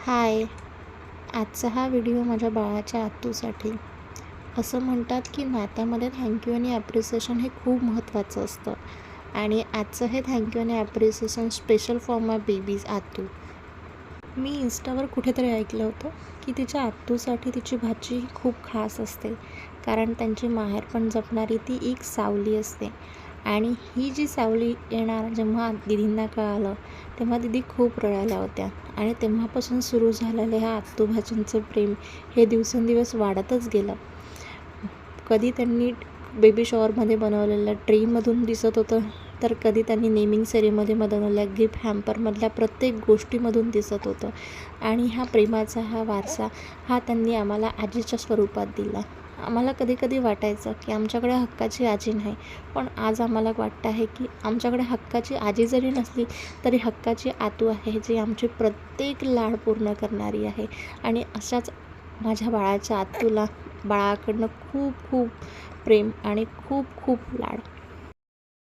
हाय. आजचा हा व्हिडिओ माझ्या बाळाच्या आत्तूसाठी. असं म्हणतात की नात्यामध्ये थँक्यू आणि ॲप्रिसिएशन हे खूप महत्त्वाचं असतं आणि आजचं हे थँक्यू आणि appreciation special for my babies आत्तू. मी इन्स्टावर कुठेतरी ऐकलं होतं की तिच्या आत्तूसाठी तिची भाची खूप खास असते, कारण त्यांची माहेरपण जपणारी ती एक सावली असते. आणि ही जी सावली येणार जेव्हा दीदींना कळालं तेव्हा दीदी खूप रडायल्या होत्या. आणि तेव्हापासून सुरू झालेलं ह्या आत्तू भाचींचं प्रेम हे दिवसेंदिवस वाढतच गेलं. कधी त्यांनी बेबी शॉवरमध्ये बनवलेल्या ट्रीमधून दिसत होतं, तर कधी त्यांनी नेमिंग सेरेमनीमध्ये बनवलेल्या गिफ्ट हॅम्परमधल्या प्रत्येक गोष्टीमधून दिसत होतं. आणि ह्या प्रेमाचा हा वारसा हा त्यांनी आम्हाला आजीच्या स्वरूपात दिला. आम्हाला कधी कधी वाटायचं की आमच्याकडे हक्काची आजी नाही, पण आज आम्हाला वाटतं आहे की आमच्याकडे हक्काची आजी जरी नसली तरी हक्काची आतू आहे, जी आमची प्रत्येक लाड पूर्ण करणारी आहे. आणि अशाच माझ्या बाळाच्या आतूला बाळाकडनं खूप खूप प्रेम आणि खूप खूप लाड.